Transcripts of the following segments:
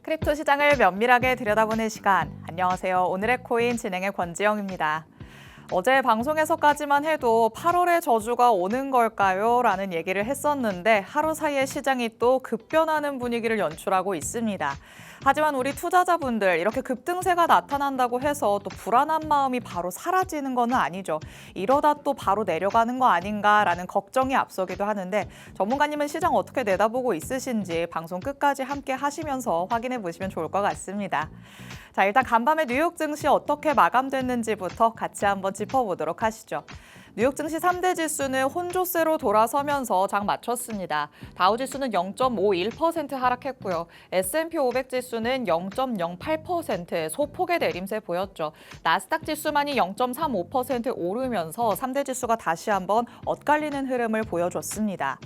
크립토 시장을 면밀하게 들여다보는 시간. 안녕하세요. 오늘의 코인 진행의 권지영입니다. 어제 방송에서까지만 해도 8월의 저주가 오는 걸까요? 라는 얘기를 했었는데 하루 사이에 시장이 또 급변하는 분위기를 연출하고 있습니다. 하지만 우리 투자자분들 이렇게 급등세가 나타난다고 해서 또 불안한 마음이 바로 사라지는 건 아니죠. 이러다 또 바로 내려가는 거 아닌가라는 걱정이 앞서기도 하는데 전문가님은 시장 어떻게 내다보고 있으신지 방송 끝까지 함께 하시면서 확인해 보시면 좋을 것 같습니다. 자, 일단 간밤에 뉴욕 증시 어떻게 마감됐는지부터 같이 한번 짚어보도록 하시죠. 뉴욕 증시 3대 지수는 혼조세로 돌아서면서 장 마쳤습니다. 다우 지수는 0.51% 하락했고요. S&P 500 지수는 0.08% 소폭의 내림세 보였죠. 나스닥 지수만이 0.35% 오르면서 3대 지수가 다시 한번 엇갈리는 흐름을 보여줬습니다.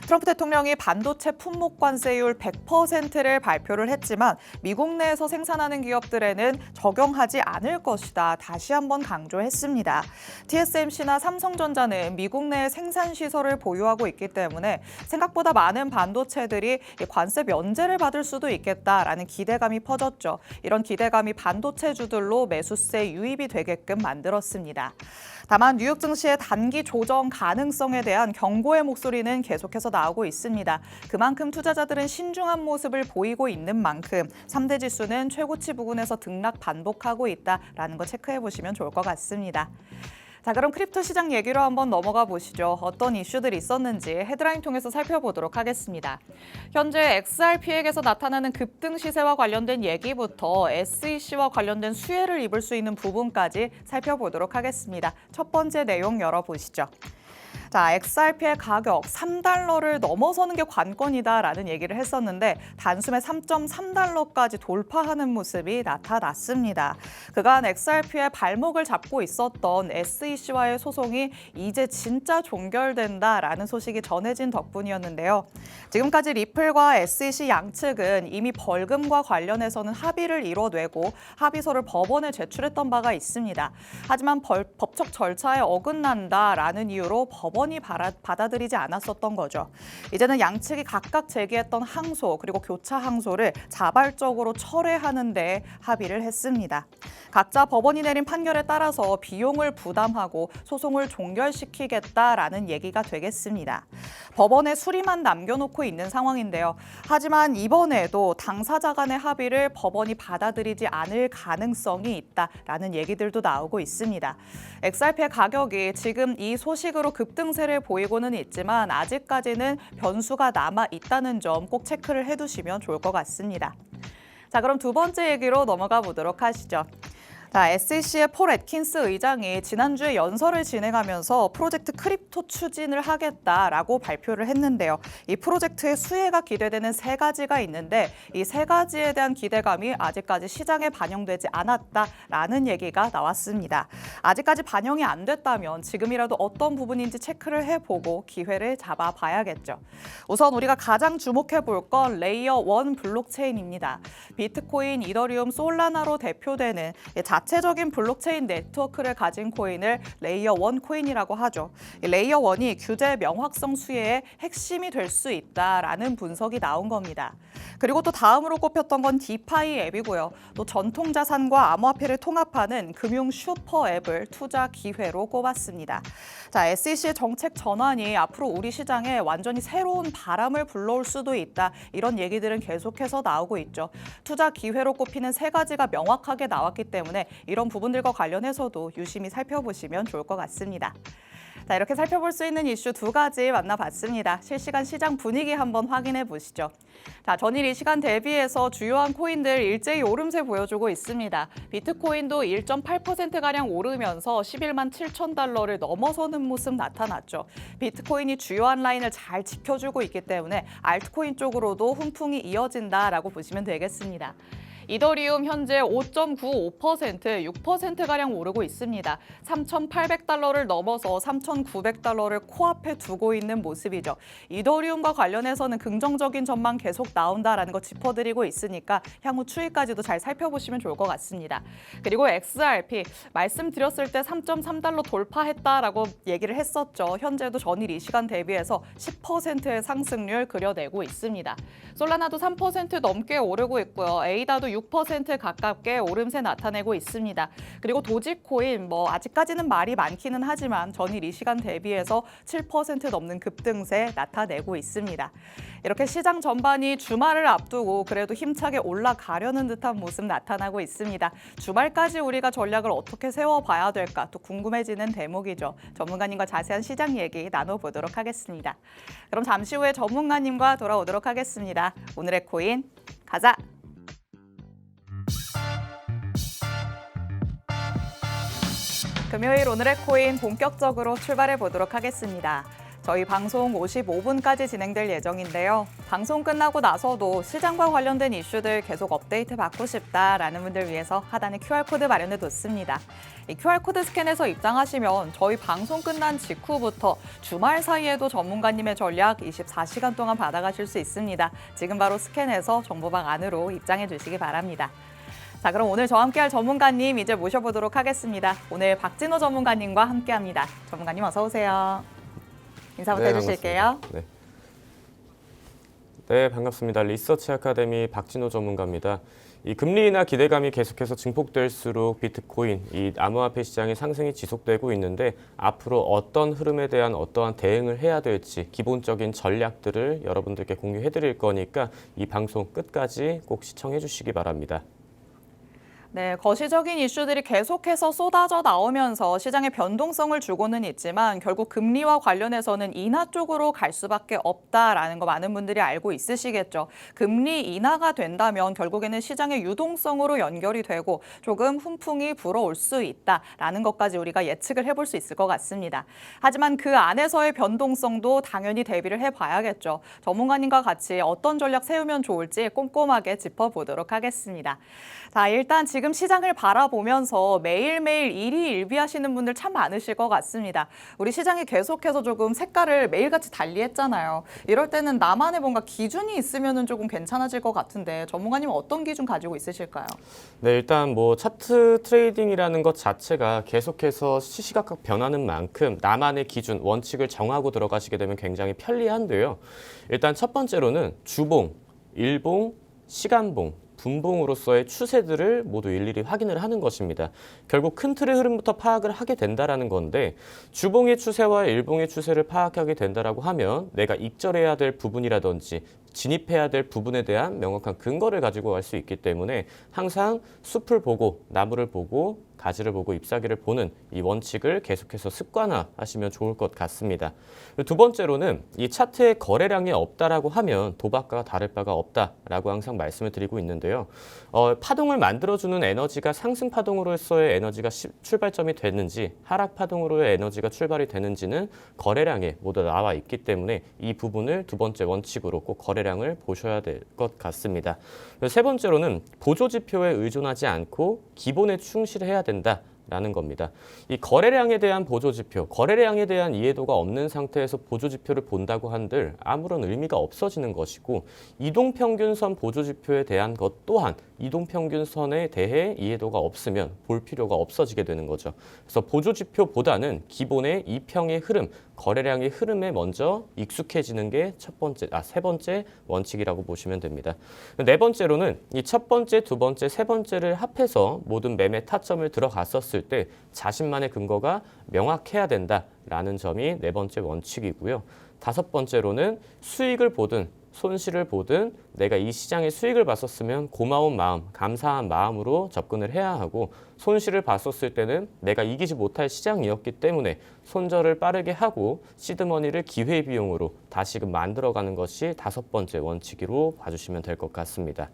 트럼프 대통령이 반도체 품목 관세율 100%를 발표를 했지만 미국 내에서 생산하는 기업들에는 적용하지 않을 것이다. 다시 한번 강조했습니다. TSMC나 삼성전자는 미국 내 생산 시설을 보유하고 있기 때문에 생각보다 많은 반도체들이 관세 면제를 받을 수도 있겠다라는 기대감이 퍼졌죠. 이런 기대감이 반도체주들로 매수세 유입이 되게끔 만들었습니다. 다만 뉴욕 증시의 단기 조정 가능성에 대한 경고의 목소리는 계속해서 나오고 있습니다. 그만큼 투자자들은 신중한 모습을 보이고 있는 만큼 3대 지수는 최고치 부근에서 등락 반복하고 있다라는 거 체크해 보시면 좋을 것 같습니다. 자, 그럼 크립토 시장 얘기로 한번 넘어가 보시죠. 어떤 이슈들이 있었는지 헤드라인 통해서 살펴보도록 하겠습니다. 현재 XRP에게서 나타나는 급등 시세와 관련된 얘기부터 SEC와 관련된 수혜를 입을 수 있는 부분까지 살펴보도록 하겠습니다. 첫 번째 내용 열어보시죠. 자, XRP의 가격 3달러를 넘어서는 게 관건이다라는 얘기를 했었는데 단숨에 3.3달러까지 돌파하는 모습이 나타났습니다. 그간 XRP의 발목을 잡고 있었던 SEC와의 소송이 이제 진짜 종결된다라는 소식이 전해진 덕분이었는데요. 지금까지 리플과 SEC 양측은 이미 벌금과 관련해서는 합의를 이뤄내고 합의서를 법원에 제출했던 바가 있습니다. 하지만 법적 절차에 어긋난다라는 이유로 법원이 받아들이지 않았었던 거죠. 이제는 양측이 각각 제기했던 항소 그리고 교차 항소를 자발적으로 철회하는 데 합의를 했습니다. 각자 법원이 내린 판결에 따라서 비용을 부담하고 소송을 종결시키겠다라는 얘기가 되겠습니다. 법원에 수리만 남겨놓고 있는 상황인데요. 하지만 이번에도 당사자 간의 합의를 법원이 받아들이지 않을 가능성이 있다라는 얘기들도 나오고 있습니다. XRP의 가격이 지금 이 소식으로 급등세를 보이고는 있지만 아직까지는 변수가 남아 있다는 점 꼭 체크를 해두시면 좋을 것 같습니다. 자, 그럼 두 번째 얘기로 넘어가 보도록 하시죠. 자, SEC의 폴 애킨스 의장이 지난주에 연설을 진행하면서 프로젝트 크립토 추진을 하겠다라고 발표를 했는데요. 이 프로젝트의 수혜가 기대되는 세 가지가 있는데 이 세 가지에 대한 기대감이 아직까지 시장에 반영되지 않았다라는 얘기가 나왔습니다. 아직까지 반영이 안 됐다면 지금이라도 어떤 부분인지 체크를 해보고 기회를 잡아봐야겠죠. 우선 우리가 가장 주목해 볼 건 레이어 1 블록체인입니다. 비트코인, 이더리움, 솔라나로 대표되는 자체적인 블록체인 네트워크를 가진 코인을 레이어 1 코인이라고 하죠. 레이어 1이 규제 명확성 수혜의 핵심이 될 수 있다라는 분석이 나온 겁니다. 그리고 또 다음으로 꼽혔던 건 디파이 앱이고요. 또 전통 자산과 암호화폐를 통합하는 금융 슈퍼 앱을 투자 기회로 꼽았습니다. 자, SEC의 정책 전환이 앞으로 우리 시장에 완전히 새로운 바람을 불러올 수도 있다. 이런 얘기들은 계속해서 나오고 있죠. 투자 기회로 꼽히는 세 가지가 명확하게 나왔기 때문에 이런 부분들과 관련해서도 유심히 살펴보시면 좋을 것 같습니다. 자, 이렇게 살펴볼 수 있는 이슈 두 가지 만나봤습니다. 실시간 시장 분위기 한번 확인해 보시죠. 자, 전일 이 시간 대비해서 주요한 코인들 일제히 오름세 보여주고 있습니다. 비트코인도 1.8%가량 오르면서 11만 7천 달러를 넘어서는 모습 나타났죠. 비트코인이 주요한 라인을 잘 지켜주고 있기 때문에 알트코인 쪽으로도 훈풍이 이어진다라고 보시면 되겠습니다. 이더리움 현재 5.95%, 6%가량 오르고 있습니다. 3,800달러를 넘어서 3,900달러를 코앞에 두고 있는 모습이죠. 이더리움과 관련해서는 긍정적인 전망 계속 나온다라는 거 짚어드리고 있으니까 향후 추이까지도 잘 살펴보시면 좋을 것 같습니다. 그리고 XRP, 말씀드렸을 때 3.3달러 돌파했다라고 얘기를 했었죠. 현재도 전일 이 시간 대비해서 10%의 상승률 그려내고 있습니다. 솔라나도 3% 넘게 오르고 있고요. 에이다도 6% 가깝게 오름세 나타내고 있습니다. 그리고 도지코인 아직까지는 말이 많기는 하지만 전일 이 시간 대비해서 7% 넘는 급등세 나타내고 있습니다. 이렇게 시장 전반이 주말을 앞두고 그래도 힘차게 올라가려는 듯한 모습 나타나고 있습니다. 주말까지 우리가 전략을 어떻게 세워봐야 될까 또 궁금해지는 대목이죠. 전문가님과 자세한 시장 얘기 나눠보도록 하겠습니다. 그럼 잠시 후에 전문가님과 돌아오도록 하겠습니다. 오늘의 코인 가자! 금요일 오늘의 코인 본격적으로 출발해 보도록 하겠습니다. 저희 방송 55분까지 진행될 예정인데요. 방송 끝나고 나서도 시장과 관련된 이슈들 계속 업데이트 받고 싶다라는 분들 위해서 하단에 QR코드 마련해 뒀습니다. 이 QR코드 스캔해서 입장하시면 저희 방송 끝난 직후부터 주말 사이에도 전문가님의 전략 24시간 동안 받아가실 수 있습니다. 지금 바로 스캔해서 정보방 안으로 입장해 주시기 바랍니다. 자, 그럼 오늘 저와 함께할 전문가님 이제 모셔보도록 하겠습니다. 오늘 박진호 전문가님과 함께합니다. 전문가님 어서 오세요. 인사부터 해주실게요. 네, 반갑습니다. 리서치 아카데미 박진호 전문가입니다. 이 금리 인하 기대감이 계속해서 증폭될수록 비트코인, 이 암호화폐 시장의 상승이 지속되고 있는데 앞으로 어떤 흐름에 대한 어떠한 대응을 해야 될지 기본적인 전략들을 여러분들께 공유해 드릴 거니까 이 방송 끝까지 꼭 시청해 주시기 바랍니다. 네, 거시적인 이슈들이 계속해서 쏟아져 나오면서 시장에 변동성을 주고는 있지만 결국 금리와 관련해서는 인하 쪽으로 갈 수밖에 없다라는 거 많은 분들이 알고 있으시겠죠. 금리 인하가 된다면 결국에는 시장의 유동성으로 연결이 되고 조금 훈풍이 불어올 수 있다라는 것까지 우리가 예측을 해볼 수 있을 것 같습니다. 하지만 그 안에서의 변동성도 당연히 대비를 해봐야겠죠. 전문가님과 같이 어떤 전략 세우면 좋을지 꼼꼼하게 짚어보도록 하겠습니다. 자, 일단 지금 시장을 바라보면서 매일매일 일희일비하시는 분들 참 많으실 것 같습니다. 우리 시장이 계속해서 조금 색깔을 매일같이 달리했잖아요. 이럴 때는 나만의 뭔가 기준이 있으면 조금 괜찮아질 것 같은데 전문가님은 어떤 기준 가지고 있으실까요? 네, 일단 차트 트레이딩이라는 것 자체가 계속해서 시시각각 변하는 만큼 나만의 기준, 원칙을 정하고 들어가시게 되면 굉장히 편리한데요. 일단 첫 번째로는 주봉, 일봉, 시간봉, 분봉으로서의 추세들을 모두 일일이 확인을 하는 것입니다. 결국 큰 틀의 흐름부터 파악을 하게 된다는 건데 주봉의 추세와 일봉의 추세를 파악하게 된다고 하면 내가 입절해야 될 부분이라든지 진입해야 될 부분에 대한 명확한 근거를 가지고 갈 수 있기 때문에 항상 숲을 보고 나무를 보고 가지를 보고 잎사귀를 보는 이 원칙을 계속해서 습관화하시면 좋을 것 같습니다. 두 번째로는 이 차트에 거래량이 없다라고 하면 도박과 다를 바가 없다라고 항상 말씀을 드리고 있는데요. 파동을 만들어주는 에너지가 상승 파동으로서의 에너지가 출발점이 됐는지 하락 파동으로의 에너지가 출발이 되는지는 거래량에 모두 나와 있기 때문에 이 부분을 두 번째 원칙으로 꼭 거래량을 보셔야 될 것 같습니다. 세 번째로는 보조지표에 의존하지 않고 기본에 충실해야 된다라는 겁니다. 이 거래량에 대한 보조지표, 거래량에 대한 이해도가 없는 상태에서 보조지표를 본다고 한들 아무런 의미가 없어지는 것이고 이동평균선 보조지표에 대한 것 또한 이동평균선에 대해 이해도가 없으면 볼 필요가 없어지게 되는 거죠. 그래서 보조지표보다는 기본의 이평의 흐름, 거래량의 흐름에 먼저 익숙해지는 게 세 번째 원칙이라고 보시면 됩니다. 네 번째로는 이 첫 번째, 두 번째, 세 번째를 합해서 모든 매매 타점을 들어갔었을 때 자신만의 근거가 명확해야 된다라는 점이 네 번째 원칙이고요. 다섯 번째로는 수익을 보든 손실을 보든 내가 이 시장의 수익을 봤었으면 고마운 마음, 감사한 마음으로 접근을 해야 하고 손실을 봤었을 때는 내가 이기지 못할 시장이었기 때문에 손절을 빠르게 하고 시드머니를 기회비용으로 다시금 만들어가는 것이 다섯 번째 원칙으로 봐주시면 될 것 같습니다.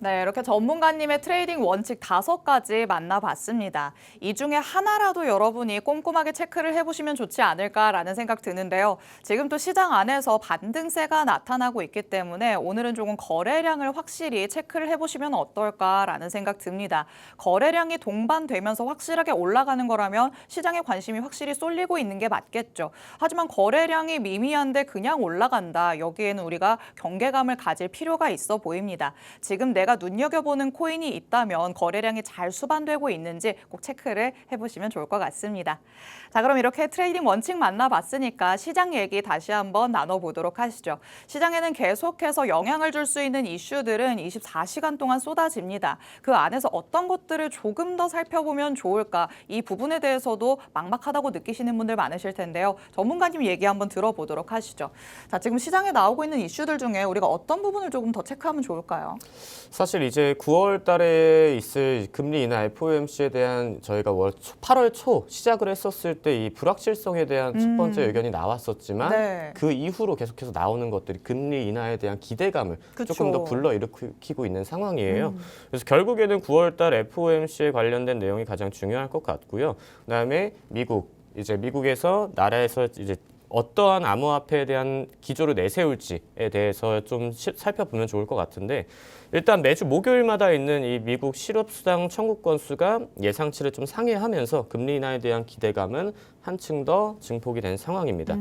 네, 이렇게 전문가님의 트레이딩 원칙 5가지 만나봤습니다. 이 중에 하나라도 여러분이 꼼꼼하게 체크를 해보시면 좋지 않을까라는 생각 드는데요. 지금 또 시장 안에서 반등세가 나타나고 있기 때문에 오늘은 조금 거래량을 확실히 체크를 해보시면 어떨까라는 생각 듭니다. 거래량이 동반되면서 확실하게 올라가는 거라면 시장에 관심이 확실히 쏠리고 있는 게 맞겠죠. 하지만 거래량이 미미한데 그냥 올라간다. 여기에는 우리가 경계감을 가질 필요가 있어 보입니다. 지금 내가 눈여겨보는 코인이 있다면 거래량이 잘 수반되고 있는지 꼭 체크를 해보시면 좋을 것 같습니다. 자, 그럼 이렇게 트레이딩 원칙 만나봤으니까 시장 얘기 다시 한번 나눠보도록 하시죠. 시장에는 계속해서 영향을 줄 수 있는 이슈들은 24시간 동안 쏟아집니다. 그 안에서 어떤 것들을 조금 더 살펴보면 좋을까? 이 부분에 대해서도 막막하다고 느끼시는 분들 많으실 텐데요. 전문가님 얘기 한번 들어보도록 하시죠. 자, 지금 시장에 나오고 있는 이슈들 중에 우리가 어떤 부분을 조금 더 체크하면 좋을까요? 사실 이제 9월 달에 있을 금리 인하 FOMC에 대한 저희가 8월 초 시작을 했었을 때 이 불확실성에 대한 첫 번째 의견이 나왔었지만 네. 그 이후로 계속해서 나오는 것들이 금리 인하에 대한 기대감을 그쵸. 조금 더 불러일으키고 있는 상황이에요. 그래서 결국에는 9월 달 FOMC에 관련된 내용이 가장 중요할 것 같고요. 그다음에 미국에서 나라에서 이제 어떠한 암호화폐에 대한 기조를 내세울지에 대해서 좀 살펴보면 좋을 것 같은데 일단 매주 목요일마다 있는 이 미국 실업수당 청구 건수가 예상치를 좀 상회하면서 금리 인하에 대한 기대감은 한층 더 증폭이 된 상황입니다.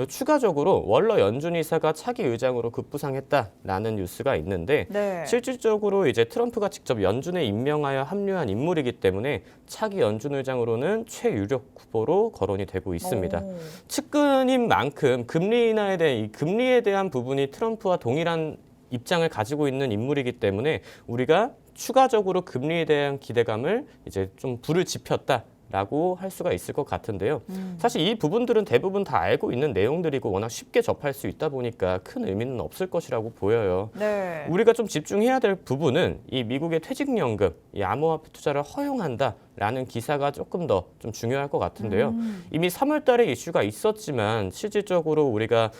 추가적으로 월러 연준 이사가 차기 의장으로 급부상했다라는 뉴스가 있는데 네. 실질적으로 이제 트럼프가 직접 연준에 임명하여 합류한 인물이기 때문에 차기 연준 의장으로는 최유력 후보로 거론이 되고 있습니다. 오. 측근인 만큼 금리 인하에 대한 이 금리에 대한 부분이 트럼프와 동일한 입장을 가지고 있는 인물이기 때문에 우리가 추가적으로 금리에 대한 기대감을 이제 좀 불을 지폈다라고 할 수가 있을 것 같은데요. 사실 이 부분들은 대부분 다 알고 있는 내용들이고 워낙 쉽게 접할 수 있다 보니까 큰 의미는 없을 것이라고 보여요. 네. 우리가 좀 집중해야 될 부분은 이 미국의 퇴직연금, 이 암호화폐 투자를 허용한다라는 기사가 조금 더 좀 중요할 것 같은데요. 이미 3월 달에 이슈가 있었지만 실질적으로 우리가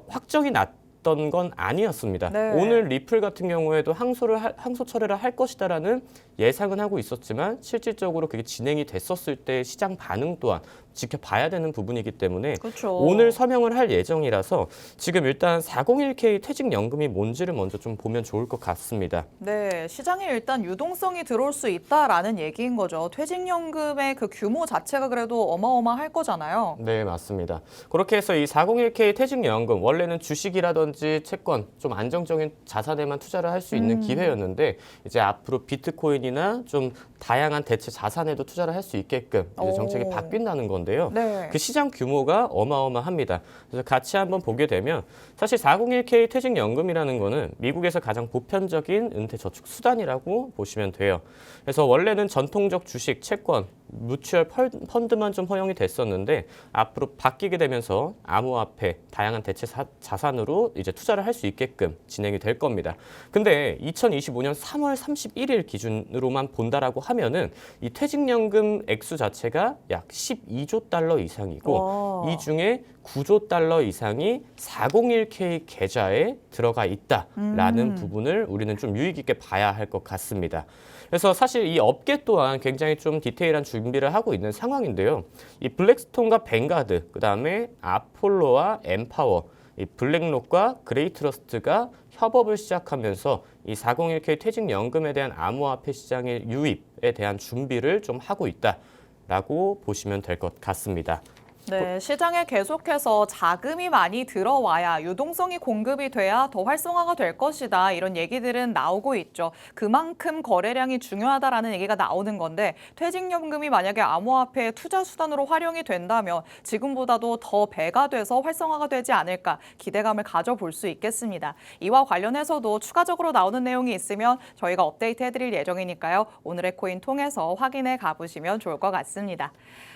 확정이 났던 건 아니었습니다. 네. 오늘 리플 같은 경우에도 항소 철회를 할 것이다라는 예상은 하고 있었지만 실질적으로 그게 진행이 됐었을 때 시장 반응 또한 지켜봐야 되는 부분이기 때문에 그렇죠. 오늘 서명을 할 예정이라서 지금 일단 401k 퇴직연금이 뭔지를 먼저 좀 보면 좋을 것 같습니다. 네, 시장에 일단 유동성이 들어올 수 있다라는 얘기인 거죠. 퇴직연금의 그 규모 자체가 그래도 어마어마할 거잖아요. 네, 맞습니다. 그렇게 해서 이 401k 퇴직연금 원래는 주식이라든지 채권 좀 안정적인 자산에만 투자를 할 수 있는 기회였는데 이제 앞으로 비트코인이나 좀 다양한 대체 자산에도 투자를 할 수 있게끔 이제 정책이 오. 바뀐다는 건데요. 네. 그 시장 규모가 어마어마합니다. 그래서 같이 한번 보게 되면 사실 401k 퇴직연금이라는 거는 미국에서 가장 보편적인 은퇴 저축 수단이라고 보시면 돼요. 그래서 원래는 전통적 주식, 채권, 뮤추얼 펀드만 좀 허용이 됐었는데 앞으로 바뀌게 되면서 암호화폐, 다양한 대체 자산으로 이제 투자를 할 수 있게끔 진행이 될 겁니다. 근데 2025년 3월 31일 기준으로만 본다라고 하면은 이 퇴직연금 액수 자체가 약 12조 달러 이상이고 와. 이 중에 9조 달러 이상이 401k 계좌에 들어가 있다라는 부분을 우리는 좀 유의 깊게 봐야 할 것 같습니다. 그래서 사실 이 업계 또한 굉장히 좀 디테일한 준비를 하고 있는 상황인데요. 이 블랙스톤과 뱅가드, 그다음에 아폴로와 엠파워, 이 블랙록과 그레이트러스트가 협업을 시작하면서 이 401k 퇴직연금에 대한 암호화폐 시장의 유입에 대한 준비를 좀 하고 있다라고 보시면 될 것 같습니다. 네, 시장에 계속해서 자금이 많이 들어와야 유동성이 공급이 돼야 더 활성화가 될 것이다. 이런 얘기들은 나오고 있죠. 그만큼 거래량이 중요하다라는 얘기가 나오는 건데 퇴직연금이 만약에 암호화폐의 투자 수단으로 활용이 된다면 지금보다도 더 배가 돼서 활성화가 되지 않을까 기대감을 가져볼 수 있겠습니다. 이와 관련해서도 추가적으로 나오는 내용이 있으면 저희가 업데이트 해드릴 예정이니까요. 오늘의 코인 통해서 확인해 가보시면 좋을 것 같습니다.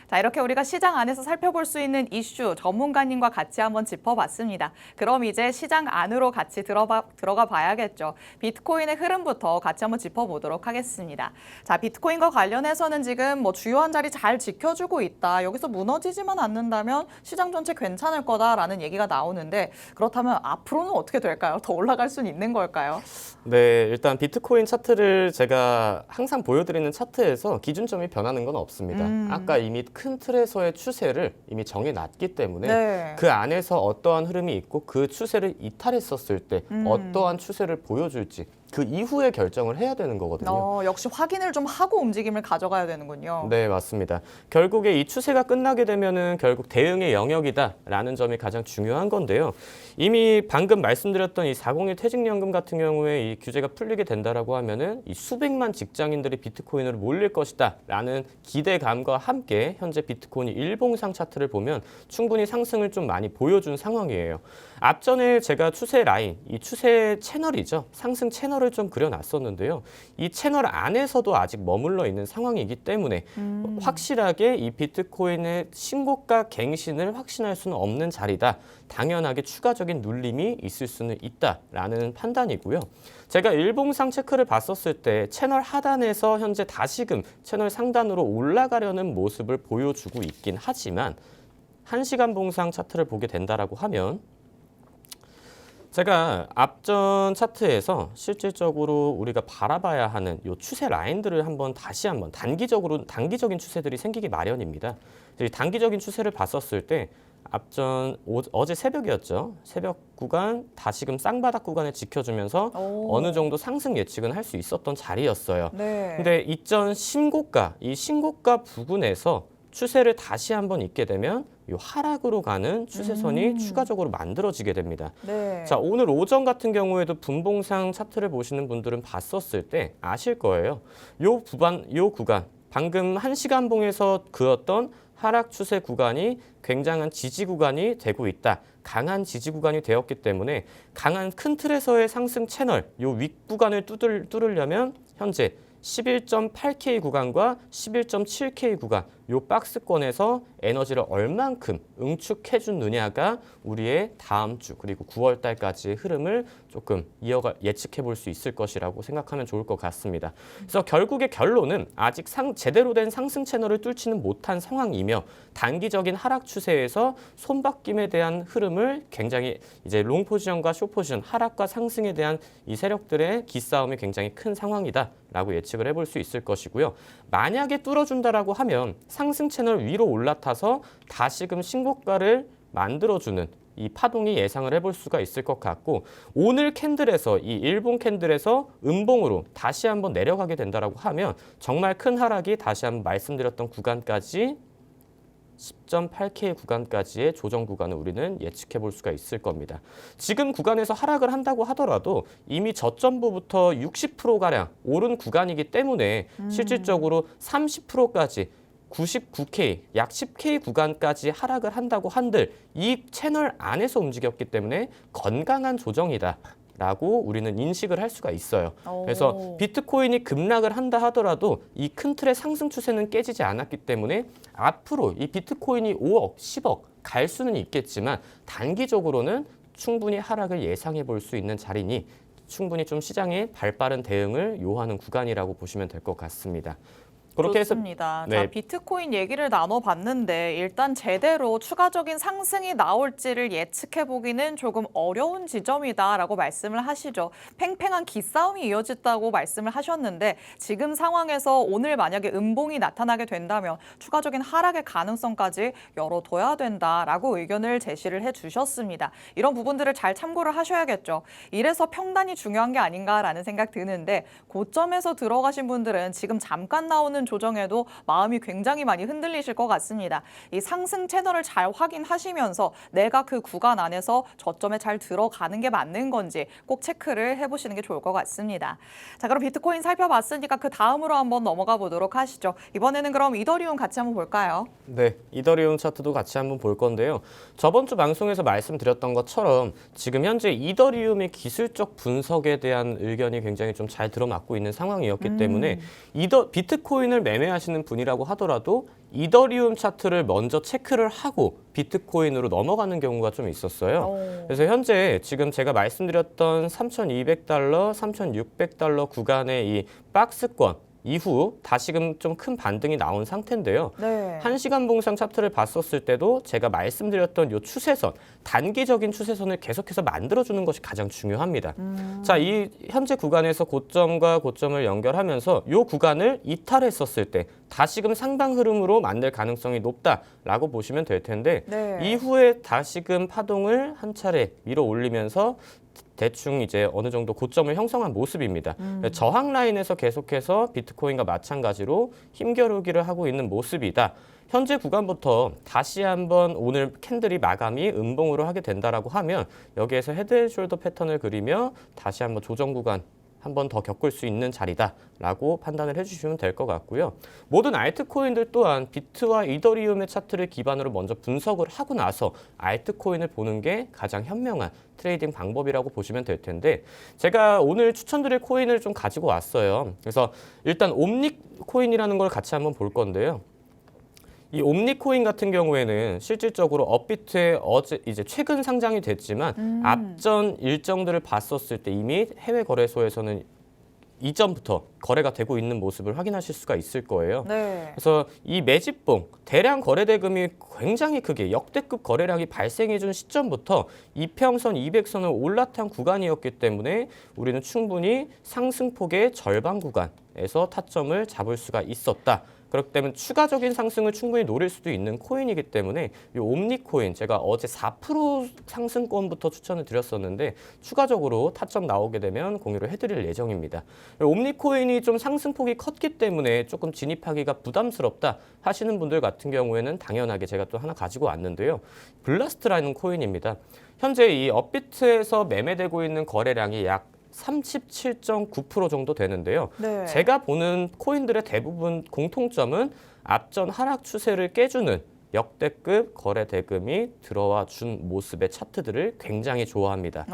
자, 이렇게 우리가 시장 안에서 살펴볼 살펴볼 수 있는 이슈 전문가님과 같이 한번 짚어봤습니다. 그럼 이제 시장 안으로 같이 들어가 봐야겠죠. 비트코인의 흐름부터 같이 한번 짚어보도록 하겠습니다. 자, 비트코인과 관련해서는 지금 뭐 주요한 자리 잘 지켜주고 있다. 여기서 무너지지만 않는다면 시장 전체 괜찮을 거다라는 얘기가 나오는데 그렇다면 앞으로는 어떻게 될까요? 더 올라갈 수는 있는 걸까요? 네, 일단 비트코인 차트를 제가 항상 보여드리는 차트에서 기준점이 변하는 건 없습니다. 아까 이미 큰 틀에서의 추세를 이미 정해놨기 때문에 네. 그 안에서 어떠한 흐름이 있고 그 추세를 이탈했었을 때 어떠한 추세를 보여줄지 그 이후에 결정을 해야 되는 거거든요. 역시 확인을 좀 하고 움직임을 가져가야 되는군요. 네, 맞습니다. 결국에 이 추세가 끝나게 되면은 결국 대응의 영역이다라는 점이 가장 중요한 건데요. 이미 방금 말씀드렸던 이 401 퇴직연금 같은 경우에 이 규제가 풀리게 된다라고 하면은 이 수백만 직장인들이 비트코인으로 몰릴 것이다라는 기대감과 함께 현재 비트코인이 일봉상 차트를 보면 충분히 상승을 좀 많이 보여준 상황이에요. 앞전에 제가 추세 라인, 이 추세 채널이죠. 상승 채널을 좀 그려놨었는데요. 이 채널 안에서도 아직 머물러 있는 상황이기 때문에 확실하게 이 비트코인의 신고가 갱신을 확신할 수는 없는 자리다. 당연하게 추가적인 눌림이 있을 수는 있다라는 판단이고요. 제가 일봉상 체크를 봤었을 때 채널 하단에서 현재 다시금 채널 상단으로 올라가려는 모습을 보여주고 있긴 하지만 1시간 봉상 차트를 보게 된다라고 하면 제가 앞전 차트에서 실질적으로 우리가 바라봐야 하는 이 추세 라인들을 다시 한번 단기적인 추세들이 생기기 마련입니다. 이 단기적인 추세를 봤었을 때 앞전 어제 새벽이었죠. 새벽 구간 다시금 쌍바닥 구간을 지켜주면서 어느 정도 상승 예측은 할 수 있었던 자리였어요. 네. 근데 이전 이 신고가 부근에서 추세를 다시 한번 잇게 되면 이 하락으로 가는 추세선이 추가적으로 만들어지게 됩니다. 네. 자, 오늘 오전 같은 경우에도 분봉상 차트를 보시는 분들은 봤었을 때 아실 거예요. 요 구간 방금 1시간 봉에서 그었던 하락 추세 구간이 굉장한 지지 구간이 되고 있다. 강한 지지 구간이 되었기 때문에 강한 큰 틀에서의 상승 채널, 요 윗 구간을 뚫으려면 현재 11.8K 구간과 11.7K 구간 요 박스권에서 에너지를 얼만큼 응축해 주느냐가 우리의 다음 주 그리고 9월 달까지의 흐름을 조금 예측해 볼 수 있을 것이라고 생각하면 좋을 것 같습니다. 그래서 결국의 결론은 아직 제대로 된 상승 채널을 뚫지는 못한 상황이며 단기적인 하락 추세에서 손바뀜에 대한 흐름을 굉장히 이제 롱 포지션과 숏 포지션 하락과 상승에 대한 이 세력들의 기싸움이 굉장히 큰 상황이다라고 예측을 해볼 수 있을 것이고요. 만약에 뚫어준다라고 하면 상승 채널 위로 올라타서 다시금 신고가를 만들어주는 이 파동이 예상을 해볼 수가 있을 것 같고 오늘 캔들에서 이 일봉 캔들에서 음봉으로 다시 한번 내려가게 된다라고 하면 정말 큰 하락이 다시 한번 말씀드렸던 구간까지 10.8K 구간까지의 조정 구간을 우리는 예측해 볼 수가 있을 겁니다. 지금 구간에서 하락을 한다고 하더라도 이미 저점부부터 60%가량 오른 구간이기 때문에 실질적으로 30%까지 99K, 약 10K 구간까지 하락을 한다고 한들 이 채널 안에서 움직였기 때문에 건강한 조정이다. 라고 우리는 인식을 할 수가 있어요. 그래서 비트코인이 급락을 한다 하더라도 이 큰 틀의 상승 추세는 깨지지 않았기 때문에 앞으로 이 비트코인이 5억, 10억 갈 수는 있겠지만 단기적으로는 충분히 하락을 예상해 볼 수 있는 자리니 충분히 좀 시장에 발빠른 대응을 요하는 구간이라고 보시면 될 것 같습니다. 그렇게 좋습니다. 해서 네. 자, 비트코인 얘기를 나눠봤는데 일단 제대로 추가적인 상승이 나올지를 예측해보기는 조금 어려운 지점이다라고 말씀을 하시죠. 팽팽한 기싸움이 이어졌다고 말씀을 하셨는데 지금 상황에서 오늘 만약에 음봉이 나타나게 된다면 추가적인 하락의 가능성까지 열어둬야 된다라고 의견을 제시를 해주셨습니다. 이런 부분들을 잘 참고를 하셔야겠죠. 이래서 평단이 중요한 게 아닌가라는 생각 드는데 고점에서 들어가신 분들은 지금 잠깐 나오는 조정에도 마음이 굉장히 많이 흔들리실 것 같습니다. 이 상승 채널을 잘 확인하시면서 내가 그 구간 안에서 저점에 잘 들어가는 게 맞는 건지 꼭 체크를 해보시는 게 좋을 것 같습니다. 자, 그럼 비트코인 살펴봤으니까 그 다음으로 한번 넘어가 보도록 하시죠. 이번에는 그럼 이더리움 같이 한번 볼까요? 네, 이더리움 차트도 같이 한번 볼 건데요. 저번 주 방송에서 말씀드렸던 것처럼 지금 현재 이더리움의 기술적 분석에 대한 의견이 굉장히 좀 잘 들어맞고 있는 상황이었기 때문에 비트코인을 비트코인을 매매하시는 분이라고 하더라도 이더리움 차트를 먼저 체크를 하고 비트코인으로 넘어가는 경우가 좀 있었어요. 그래서 현재 지금 제가 말씀드렸던 3,200달러, 3,600달러 구간의 이 박스권 이후 다시금 좀 큰 반등이 나온 상태인데요. 네. 1시간 봉상 차트를 봤었을 때도 제가 말씀드렸던 이 추세선, 단기적인 추세선을 계속해서 만들어주는 것이 가장 중요합니다. 자, 이 현재 구간에서 고점과 고점을 연결하면서 이 구간을 이탈했었을 때 다시금 상방 흐름으로 만들 가능성이 높다라고 보시면 될 텐데 네. 이후에 다시금 파동을 한 차례 밀어 올리면서 대충 이제 어느 정도 고점을 형성한 모습입니다. 저항 라인에서 계속해서 비트코인과 마찬가지로 힘겨루기를 하고 있는 모습이다. 현재 구간부터 다시 한번 오늘 캔들이 마감이 음봉으로 하게 된다라고 하면 여기에서 헤드앤숄더 패턴을 그리며 다시 한번 조정 구간 한 번 더 겪을 수 있는 자리다라고 판단을 해주시면 될 것 같고요. 모든 알트코인들 또한 비트와 이더리움의 차트를 기반으로 먼저 분석을 하고 나서 알트코인을 보는 게 가장 현명한 트레이딩 방법이라고 보시면 될 텐데 제가 오늘 추천드릴 코인을 좀 가지고 왔어요. 그래서 일단 옴니코인이라는 걸 같이 한번 볼 건데요. 이 옴니코인 같은 경우에는 실질적으로 업비트에 어제 이제 최근 상장이 됐지만 앞전 일정들을 봤었을 때 이미 해외 거래소에서는 이전부터 거래가 되고 있는 모습을 확인하실 수가 있을 거예요. 네. 그래서 이 매집봉 대량 거래 대금이 굉장히 크게 역대급 거래량이 발생해 준 시점부터 이평선 200선을 올라탄 구간이었기 때문에 우리는 충분히 상승폭의 절반 구간에서 타점을 잡을 수가 있었다. 그렇기 때문에 추가적인 상승을 충분히 노릴 수도 있는 코인이기 때문에 이 옴니코인 제가 어제 4% 상승권부터 추천을 드렸었는데 추가적으로 타점 나오게 되면 공유를 해드릴 예정입니다. 옴니코인이 좀 상승폭이 컸기 때문에 조금 진입하기가 부담스럽다 하시는 분들 같은 경우에는 당연하게 제가 또 하나 가지고 왔는데요. 블라스트라는 코인입니다. 현재 이 업비트에서 매매되고 있는 거래량이 약 37.9% 정도 되는데요. 네. 제가 보는 코인들의 대부분 공통점은 앞전 하락 추세를 깨주는 역대급 거래 대금이 들어와 준 모습의 차트들을 굉장히 좋아합니다.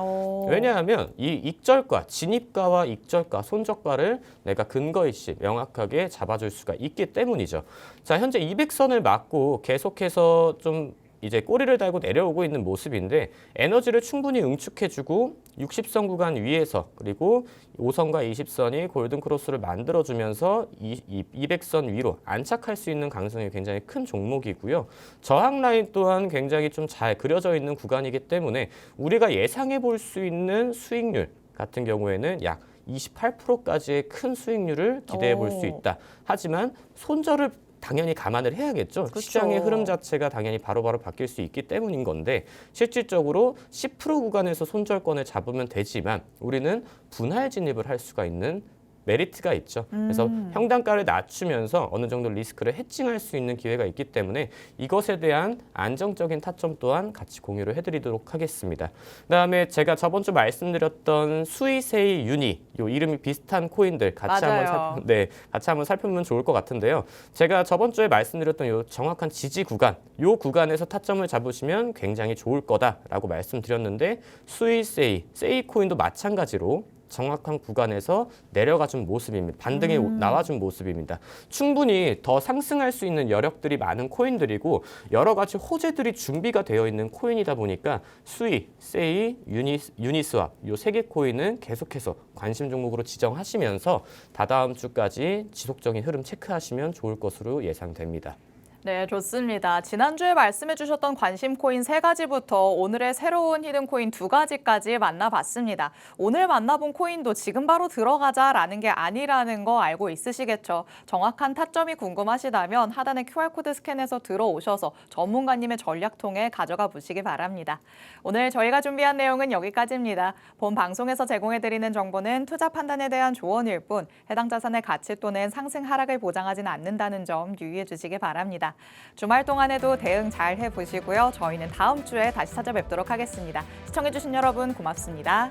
왜냐하면 이 익절가, 진입가와 익절가, 손절가를 내가 근거 있이 명확하게 잡아줄 수가 있기 때문이죠. 자, 현재 200선을 맞고 계속해서 좀 이제 꼬리를 달고 내려오고 있는 모습인데 에너지를 충분히 응축해주고 60선 구간 위에서 그리고 5선과 20선이 골든 크로스를 만들어주면서 200선 위로 안착할 수 있는 가능성이 굉장히 큰 종목이고요. 저항 라인 또한 굉장히 좀 잘 그려져 있는 구간이기 때문에 우리가 예상해 볼 수 있는 수익률 같은 경우에는 약 28%까지의 큰 수익률을 기대해 볼 수 있다. 하지만 손절을 당연히 감안을 해야겠죠. 그쵸. 시장의 흐름 자체가 당연히 바로바로 바뀔 수 있기 때문인 건데 실질적으로 10% 구간에서 손절권을 잡으면 되지만 우리는 분할 진입을 할 수가 있는 메리트가 있죠. 그래서 평단가를 낮추면서 어느 정도 리스크를 해칭할 수 있는 기회가 있기 때문에 이것에 대한 안정적인 타점 또한 같이 공유를 해드리도록 하겠습니다. 그다음에 제가 저번 주 말씀드렸던 수이세이 유니 요 이름이 비슷한 코인들 같이 맞아요. 같이 한번 살펴보면 좋을 것 같은데요. 제가 저번 주에 말씀드렸던 요 정확한 지지 구간, 요 구간에서 타점을 잡으시면 굉장히 좋을 거다라고 말씀드렸는데 수이세이, 세이 코인도 마찬가지로 정확한 구간에서 내려가준 모습입니다. 반등이 나와준 모습입니다. 충분히 더 상승할 수 있는 여력들이 많은 코인들이고 여러 가지 호재들이 준비가 되어 있는 코인이다 보니까 수이, 세이, 유니스왑 이 세 개 코인은 계속해서 관심 종목으로 지정하시면서 다다음 주까지 지속적인 흐름 체크하시면 좋을 것으로 예상됩니다. 네, 좋습니다. 지난주에 말씀해 주셨던 관심 코인 3가지부터 오늘의 새로운 히든 코인 2가지까지 만나봤습니다. 오늘 만나본 코인도 지금 바로 들어가자라는 게 아니라는 거 알고 있으시겠죠? 정확한 타점이 궁금하시다면 하단의 QR코드 스캔해서 들어오셔서 전문가님의 전략통에 가져가 보시기 바랍니다. 오늘 저희가 준비한 내용은 여기까지입니다. 본 방송에서 제공해드리는 정보는 투자 판단에 대한 조언일 뿐 해당 자산의 가치 또는 상승 하락을 보장하지는 않는다는 점 유의해 주시기 바랍니다. 주말 동안에도 대응 잘 해보시고요. 저희는 다음 주에 다시 찾아뵙도록 하겠습니다. 시청해주신 여러분 고맙습니다.